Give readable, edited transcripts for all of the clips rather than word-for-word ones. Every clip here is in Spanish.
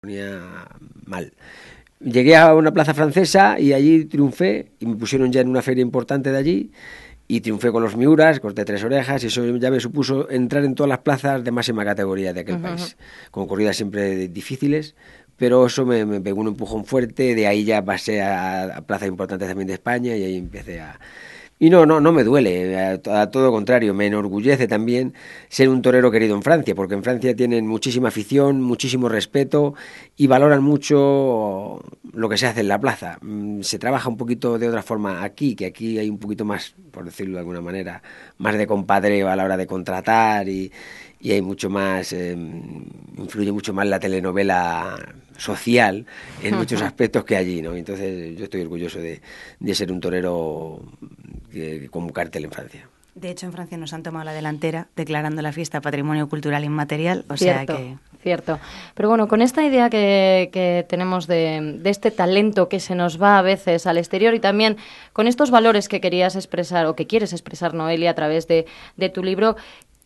ponía mal. Llegué a una plaza francesa y allí triunfé y me pusieron ya en una feria importante de allí y triunfé con los Miuras, corté 3 orejas y eso ya me supuso entrar en todas las plazas de máxima categoría de aquel país, con corridas siempre difíciles, pero eso me pegó un empujón fuerte, de ahí ya pasé a plazas importantes también de España y ahí empecé a... Y no me duele, a todo contrario, me enorgullece también ser un torero querido en Francia, porque en Francia tienen muchísima afición, muchísimo respeto y valoran mucho lo que se hace en la plaza. Se trabaja un poquito de otra forma aquí, que aquí hay un poquito más, por decirlo de alguna manera, más de compadreo a la hora de contratar y hay mucho más, influye mucho más la telenovela social en muchos aspectos que allí, ¿no? Entonces yo estoy orgulloso de ser un torero con cartel en Francia. De hecho, en Francia nos han tomado la delantera declarando la fiesta Patrimonio Cultural Inmaterial, Cierto, sea que... Cierto. Pero bueno, con esta idea que tenemos de este talento que se nos va a veces al exterior y también con estos valores que querías expresar o que quieres expresar, Noelia, a través de tu libro,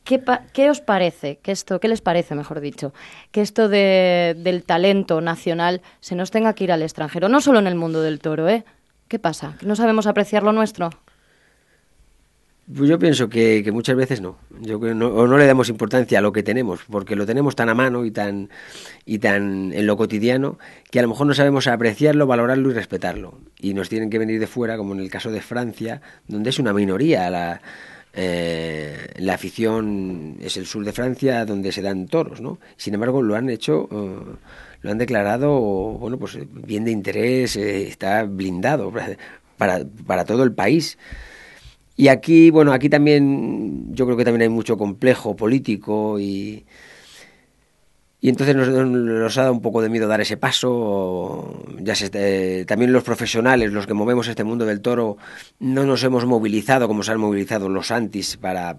¿qué os parece? ¿Qué les parece, mejor dicho? Que esto del talento nacional se nos tenga que ir al extranjero, no solo en el mundo del toro, ¿eh? ¿Qué pasa? ¿No sabemos apreciar lo nuestro? Pues yo pienso que muchas veces no. Yo creo o no le damos importancia a lo que tenemos, porque lo tenemos tan a mano y tan en lo cotidiano que a lo mejor no sabemos apreciarlo, valorarlo y respetarlo. Y nos tienen que venir de fuera, como en el caso de Francia, donde es una minoría la afición, es el sur de Francia donde se dan toros, ¿no? Sin embargo, lo han hecho, lo han declarado, bueno, pues bien de interés, está blindado para todo el país. Y aquí, bueno, aquí también yo creo que también hay mucho complejo político y entonces nos ha dado un poco de miedo dar ese paso. También los profesionales, los que movemos este mundo del toro, no nos hemos movilizado como se han movilizado los antis para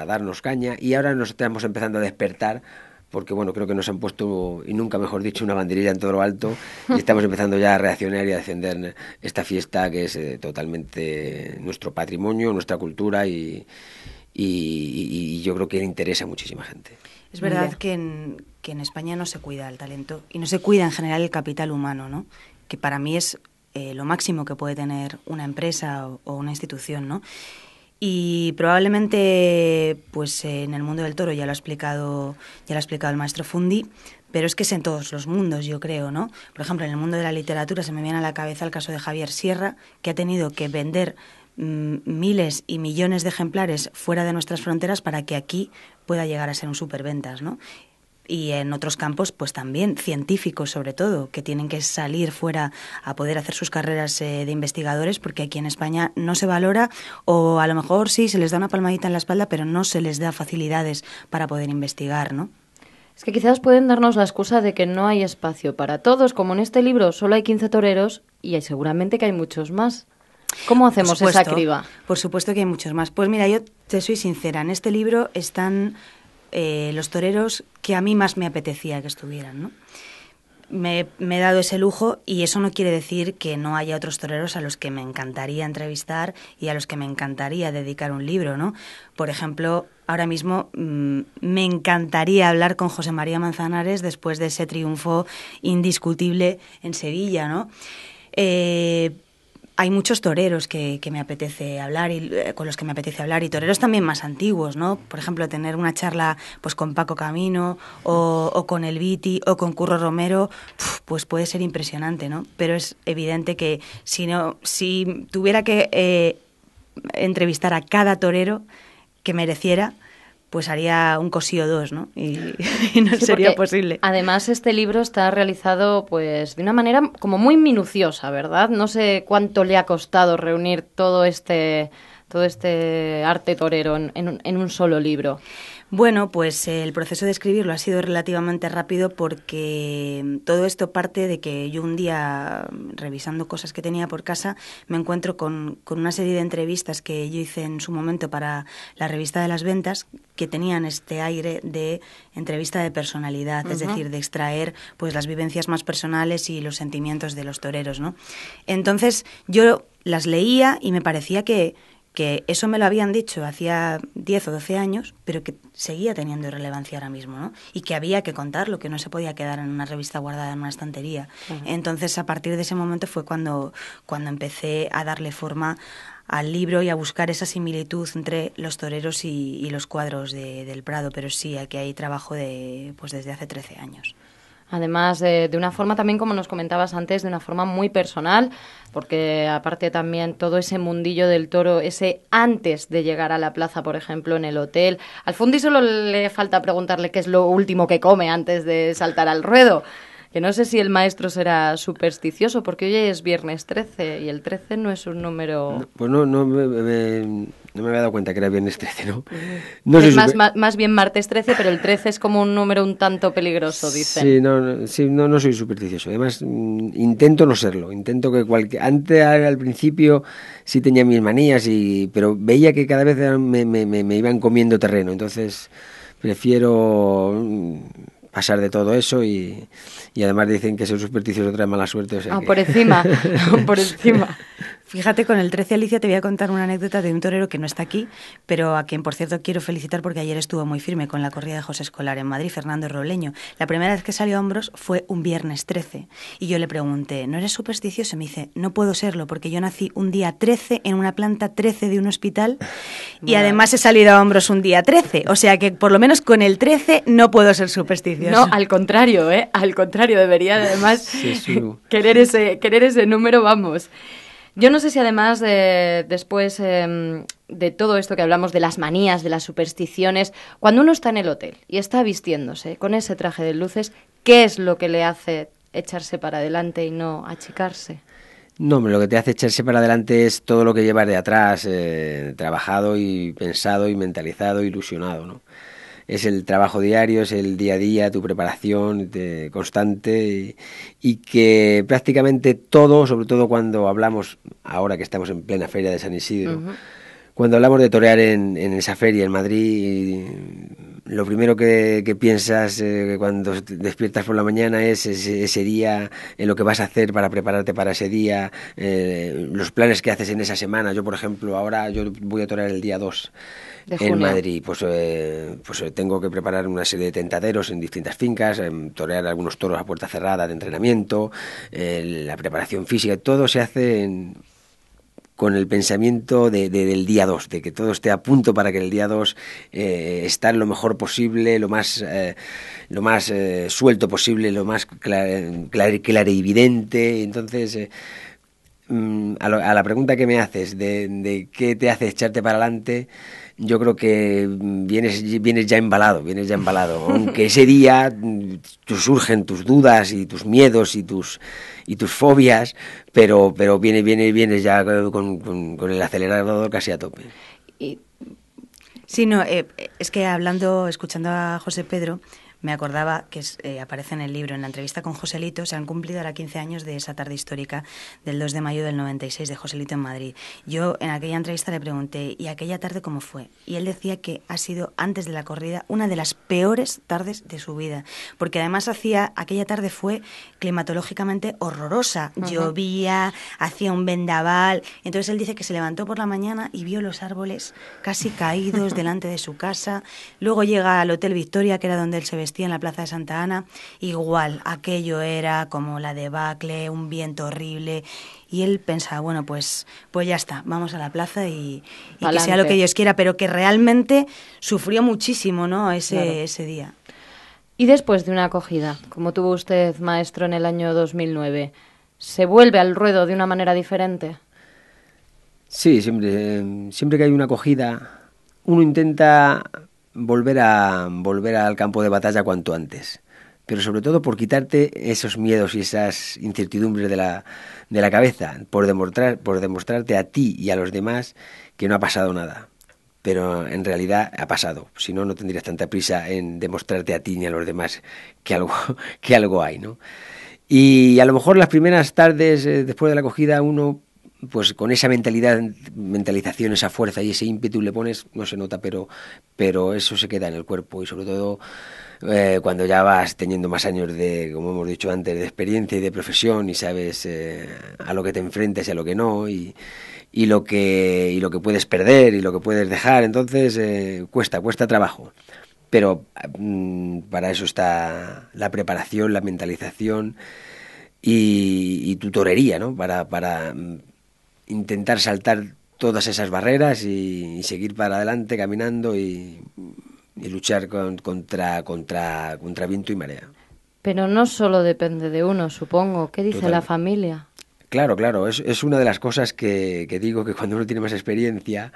darnos caña y ahora nos estamos empezando a despertar porque bueno, creo que nos han puesto, y nunca mejor dicho, una banderilla en todo lo alto y estamos empezando ya a reaccionar y a defender esta fiesta que es totalmente nuestro patrimonio, nuestra cultura y yo creo que interesa a muchísima gente. Es verdad que en España no se cuida el talento y no se cuida en general el capital humano, ¿no? Que para mí es lo máximo que puede tener una empresa o una institución, ¿no? Y probablemente, pues en el mundo del toro ya lo ha explicado el maestro Fundi, pero es que es en todos los mundos, yo creo, ¿no? Por ejemplo, en el mundo de la literatura se me viene a la cabeza el caso de Javier Sierra, que ha tenido que vender miles y millones de ejemplares fuera de nuestras fronteras para que aquí pueda llegar a ser un superventas, ¿no? Y en otros campos, pues también científicos, sobre todo, que tienen que salir fuera a poder hacer sus carreras de investigadores, porque aquí en España no se valora, o a lo mejor sí, se les da una palmadita en la espalda, pero no se les da facilidades para poder investigar, ¿no? Es que quizás pueden darnos la excusa de que no hay espacio para todos, como en este libro solo hay 15 toreros y seguramente que hay muchos más. ¿Cómo hacemos esa criba? Por supuesto que hay muchos más. Pues mira, yo te soy sincera, en este libro están los toreros que a mí más me apetecía que estuvieran, ¿no? Me he dado ese lujo y eso no quiere decir que no haya otros toreros a los que me encantaría entrevistar y a los que me encantaría dedicar un libro, ¿no? Por ejemplo, ahora mismo me encantaría hablar con José María Manzanares después de ese triunfo indiscutible en Sevilla, ¿no? Hay muchos toreros que me apetece hablar y con los que me apetece hablar y toreros también más antiguos, ¿no? Por ejemplo, tener una charla pues con Paco Camino o con El Viti o con Curro Romero, pues puede ser impresionante, ¿no? Pero es evidente que si tuviera que entrevistar a cada torero que mereciera, pues haría un Cosío 2, ¿no? Y no sí, sería posible. Además, este libro está realizado pues de una manera como muy minuciosa, ¿verdad? No sé cuánto le ha costado reunir todo este arte torero en un solo libro. Bueno, pues el proceso de escribirlo ha sido relativamente rápido porque todo esto parte de que yo un día, revisando cosas que tenía por casa, me encuentro con una serie de entrevistas que yo hice en su momento para la revista de las ventas que tenían este aire de entrevista de personalidad, es decir, de extraer pues las vivencias más personales y los sentimientos de los toreros, ¿no? Entonces yo las leía y me parecía que que eso me lo habían dicho hacía 10 o 12 años, pero que seguía teniendo relevancia ahora mismo, ¿no? Y que había que contarlo, que no se podía quedar en una revista guardada en una estantería. Entonces, a partir de ese momento fue cuando empecé a darle forma al libro y a buscar esa similitud entre los toreros y los cuadros del Prado, pero sí, aquí hay trabajo pues desde hace 13 años. Además, de una forma también, como nos comentabas antes, de una forma muy personal, porque aparte también todo ese mundillo del toro, ese antes de llegar a la plaza, por ejemplo, en el hotel. Al Fundi solo le falta preguntarle qué es lo último que come antes de saltar al ruedo. Que no sé si el maestro será supersticioso, porque hoy es viernes 13 y el 13 no es un número... No, pues no me había dado cuenta que era viernes 13, ¿no? No es soy más bien martes 13, pero el 13 es como un número un tanto peligroso, dicen. Sí, no soy supersticioso. Además, intento no serlo. Intento que antes, al principio, sí tenía mis manías, pero veía que cada vez me iban comiendo terreno. Entonces, prefiero pasar de todo eso y además dicen que ser supersticioso trae mala suerte. O sea que... por encima, por encima. Fíjate, con el 13, Alicia, te voy a contar una anécdota de un torero que no está aquí, pero a quien, por cierto, quiero felicitar porque ayer estuvo muy firme con la corrida de José Escolar en Madrid, Fernando Robleño. La primera vez que salió a hombros fue un viernes 13 y yo le pregunté, ¿no eres supersticioso? Me dice, no puedo serlo porque yo nací un día 13 en una planta 13 de un hospital y además he salido a hombros un día 13, o sea que por lo menos con el 13 no puedo ser supersticioso. No, al contrario, al contrario, debería además querer ese número, vamos. Yo no sé si además después de todo esto que hablamos de las manías, de las supersticiones, cuando uno está en el hotel y está vistiéndose con ese traje de luces, ¿qué es lo que le hace echarse para adelante y no achicarse? No, hombre, lo que te hace echarse para adelante es todo lo que llevas de atrás, trabajado y pensado y mentalizado, ilusionado, ¿no? Es el trabajo diario, es el día a día, tu preparación constante y que prácticamente todo, sobre todo cuando hablamos, ahora que estamos en plena feria de San Isidro, cuando hablamos de torear en esa feria en Madrid, lo primero que piensas cuando despiertas por la mañana es ese día, en lo que vas a hacer para prepararte para ese día, los planes que haces en esa semana. Yo, por ejemplo, ahora yo voy a torear el día 2 en Madrid, pues tengo que preparar una serie de tentaderos en distintas fincas, torear algunos toros a puerta cerrada de entrenamiento, la preparación física, todo se hace con el pensamiento del día 2, de que todo esté a punto para que el día 2 estar lo mejor posible, lo más suelto posible, lo más clarividente. Entonces, a la pregunta que me haces de qué te hace echarte para adelante, yo creo que vienes ya embalado, aunque ese día surgen tus dudas y tus miedos y tus fobias, pero vienes ya con el acelerador casi a tope. Sí, no, es que escuchando a José Pedro, me acordaba que aparece en el libro, en la entrevista con Joselito, se han cumplido ahora 15 años de esa tarde histórica del 2 de mayo del 96 de Joselito en Madrid. Yo en aquella entrevista le pregunté, ¿y aquella tarde cómo fue? Y él decía que ha sido, antes de la corrida, una de las peores tardes de su vida, porque además aquella tarde fue climatológicamente horrorosa, llovía, hacía un vendaval, entonces él dice que se levantó por la mañana y vio los árboles casi caídos delante de su casa, luego llega al Hotel Victoria, que era donde él se vestía en la Plaza de Santa Ana, igual, aquello era como la debacle, un viento horrible, y él pensaba, bueno, pues ya está, vamos a la plaza y que sea lo que Dios quiera, pero que realmente sufrió muchísimo, ¿no?, ese día. Y después de una acogida, como tuvo usted, maestro, en el año 2009, ¿se vuelve al ruedo de una manera diferente? Sí, siempre que hay una acogida, uno intenta volver al campo de batalla cuanto antes, pero sobre todo por quitarte esos miedos y esas incertidumbres de la cabeza, por demostrarte a ti y a los demás que no ha pasado nada, pero en realidad ha pasado. Si no, no tendrías tanta prisa en demostrarte a ti ni a los demás que algo hay, ¿no? Y a lo mejor las primeras tardes después de la acogida uno, pues con esa mentalización, esa fuerza y ese ímpetu le pones, no se nota, pero eso se queda en el cuerpo y sobre todo cuando ya vas teniendo más años como hemos dicho antes, de experiencia y de profesión y sabes a lo que te enfrentas y a lo que no y y lo que puedes perder y lo que puedes dejar. Entonces cuesta trabajo. Pero para eso está la preparación, la mentalización y tu torería, ¿no? Para intentar saltar todas esas barreras y seguir para adelante caminando y luchar contra viento y marea. Pero no solo depende de uno, supongo. ¿Qué dice la familia? Claro, es una de las cosas que digo, que cuando uno tiene más experiencia,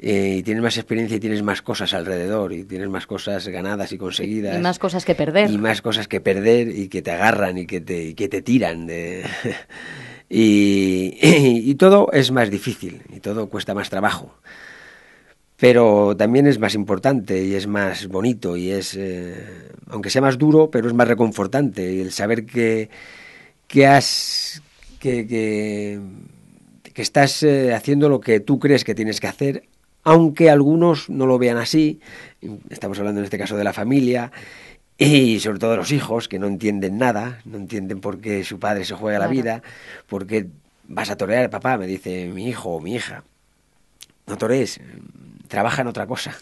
y tienes más experiencia y tienes más cosas alrededor, y tienes más cosas ganadas y conseguidas. Y más cosas que perder. Y más cosas que perder y que te agarran y que te tiran. Y todo es más difícil y todo cuesta más trabajo. Pero también es más importante y es más bonito y aunque sea más duro, pero es más reconfortante. Y el saber que estás haciendo lo que tú crees que tienes que hacer, aunque algunos no lo vean así. Estamos hablando en este caso de la familia y sobre todo de los hijos, que no entienden nada, no entienden por qué su padre se juega la vida, por qué vas a torear, papá, me dice mi hijo o mi hija. No torees, trabaja en otra cosa.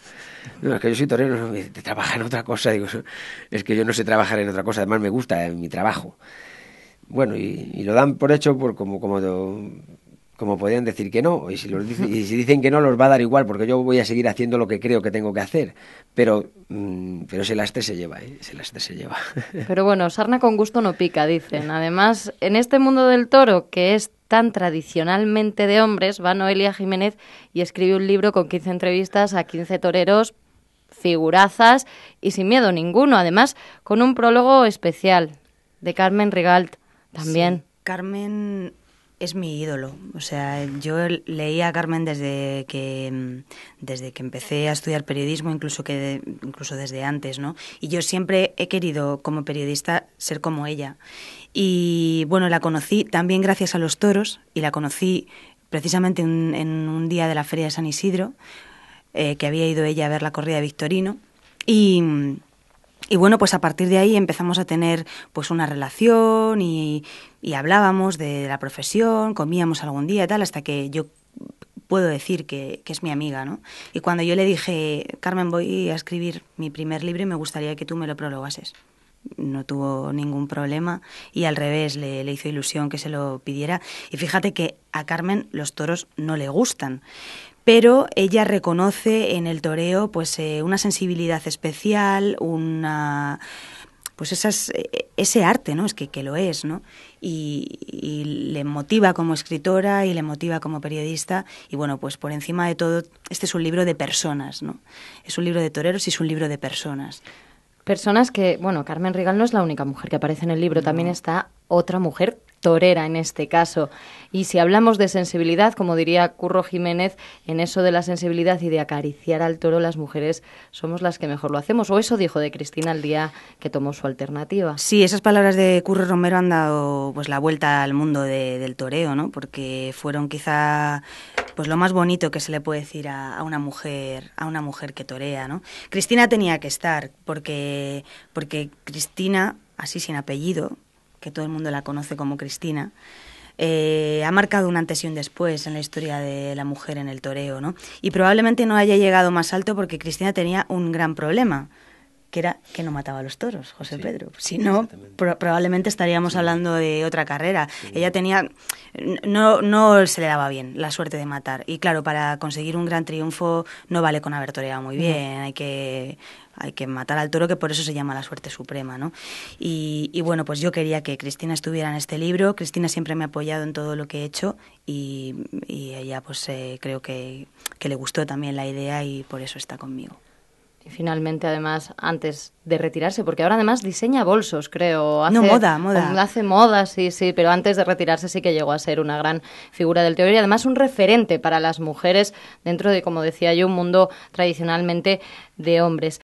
No, es que yo soy torero, no, trabaja en otra cosa. Digo, es que yo no sé trabajar en otra cosa, además me gusta mi trabajo. Bueno, y lo dan por hecho como podrían decir que no, y si dicen que no, los va a dar igual, porque yo voy a seguir haciendo lo que creo que tengo que hacer, pero ese lastre se lleva, ese lastre se lleva. Pero bueno, sarna con gusto no pica, dicen. Además, en este mundo del toro, que es tan tradicionalmente de hombres, va Noelia Jiménez y escribe un libro con 15 entrevistas a 15 toreros, figurazas y sin miedo ninguno, además con un prólogo especial de Carmen Rigalt también. Sí, Carmen es mi ídolo. O sea, yo leía a Carmen desde que empecé a estudiar periodismo, incluso desde antes, ¿no? Y yo siempre he querido, como periodista, ser como ella. Y bueno, la conocí también gracias a los toros, y la conocí precisamente en un día de la Feria de San Isidro, que había ido ella a ver la corrida de Victorino. Y bueno, pues a partir de ahí empezamos a tener pues una relación y hablábamos de la profesión, comíamos algún día y tal, hasta que yo puedo decir que es mi amiga, ¿no? Y cuando yo le dije, Carmen, voy a escribir mi primer libro y me gustaría que tú me lo prologases. No tuvo ningún problema y al revés, le hizo ilusión que se lo pidiera. Y fíjate que a Carmen los toros no le gustan, pero ella reconoce en el toreo pues una sensibilidad especial, pues ese arte, ¿no? Es que lo es, ¿no? Y le motiva como escritora y le motiva como periodista. Y bueno, pues por encima de todo, este es un libro de personas, ¿no? Es un libro de toreros y es un libro de personas. Personas que, bueno, Carmen Rigalt no es la única mujer que aparece en el libro, también está otra mujer torera en este caso. Y si hablamos de sensibilidad, como diría Curro Jiménez, en eso de la sensibilidad y de acariciar al toro, las mujeres somos las que mejor lo hacemos. O eso dijo de Cristina el día que tomó su alternativa. Sí, esas palabras de Curro Romero han dado pues la vuelta al mundo del toreo, ¿no? Porque fueron quizá pues lo más bonito que se le puede decir a una mujer que torea, ¿no? Cristina tenía que estar porque Cristina, así sin apellido, que todo el mundo la conoce como Cristina, ha marcado un antes y un después en la historia de la mujer en el toreo, ¿no? Y probablemente no haya llegado más alto porque Cristina tenía un gran problema, que era que no mataba a los toros, José Pedro. Si no, probablemente estaríamos hablando de otra carrera. Sí. Ella tenía... No se le daba bien la suerte de matar. Y claro, para conseguir un gran triunfo no vale con haber toreado muy bien. Hay que matar al toro, que por eso se llama la suerte suprema, ¿no? Y bueno, pues yo quería que Cristina estuviera en este libro. Cristina siempre me ha apoyado en todo lo que he hecho y ella pues creo que le gustó también la idea y por eso está conmigo. Y finalmente, además, antes de retirarse, porque ahora además diseña bolsos, creo. Moda. Hace moda, sí, pero antes de retirarse sí que llegó a ser una gran figura del toreo y además un referente para las mujeres dentro de, como decía yo, un mundo tradicionalmente de hombres.